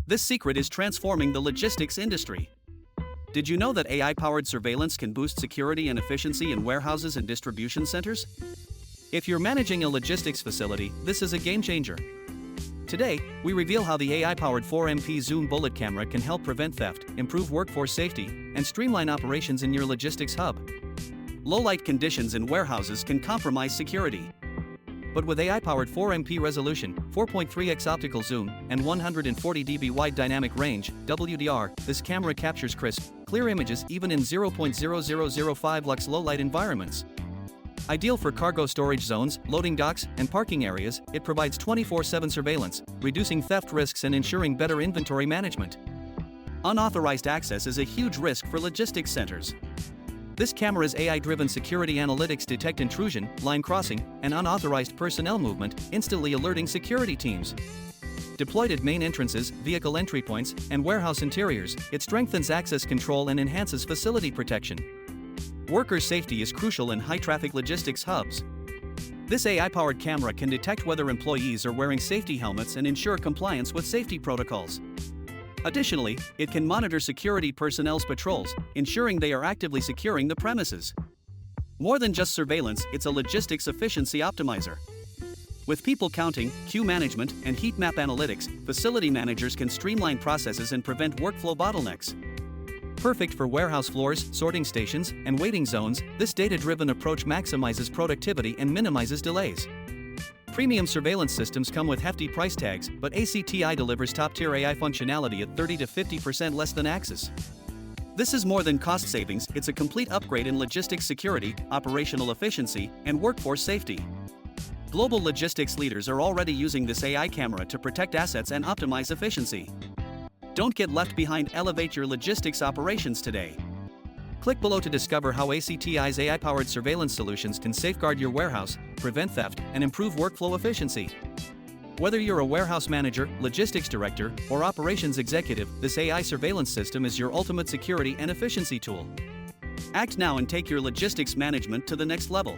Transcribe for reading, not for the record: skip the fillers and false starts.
This secret is transforming the logistics industry. Did you know that AI-powered surveillance can boost security and efficiency in warehouses and distribution centers? If you're managing a logistics facility, this is a game changer. Today, we reveal how the AI-powered 4MP zoom bullet camera can help prevent theft, improve workforce safety, and streamline operations in your logistics hub. Low-light conditions in warehouses can compromise security. But with AI-powered 4MP resolution, 4.3x optical zoom, and 140 dB wide dynamic range (WDR), this camera captures crisp, clear images even in 0.0005 lux low-light environments. Ideal for cargo storage zones, loading docks, and parking areas, it provides 24/7 surveillance, reducing theft risks and ensuring better inventory management. Unauthorized access is a huge risk for logistics centers. This camera's AI-driven security analytics detect intrusion, line crossing, and unauthorized personnel movement, instantly alerting security teams. Deployed at main entrances, vehicle entry points, and warehouse interiors, it strengthens access control and enhances facility protection. Worker safety is crucial in high-traffic logistics hubs. This AI-powered camera can detect whether employees are wearing safety helmets and ensure compliance with safety protocols. Additionally, it can monitor security personnel's patrols, ensuring they are actively securing the premises. More than just surveillance, it's a logistics efficiency optimizer. With people counting, queue management, and heat map analytics, facility managers can streamline processes and prevent workflow bottlenecks. Perfect for warehouse floors, sorting stations, and waiting zones, this data-driven approach maximizes productivity and minimizes delays. Premium surveillance systems come with hefty price tags, but ACTI delivers top-tier AI functionality at 30 to 50% less than Axis. This is more than cost savings, it's a complete upgrade in logistics security, operational efficiency, and workforce safety. Global logistics leaders are already using this AI camera to protect assets and optimize efficiency. Don't get left behind, elevate your logistics operations today. Click below to discover how ACTI's AI-powered surveillance solutions can safeguard your warehouse, prevent theft, and improve workflow efficiency. Whether you're a warehouse manager, logistics director, or operations executive, this AI surveillance system is your ultimate security and efficiency tool. Act now and take your logistics management to the next level.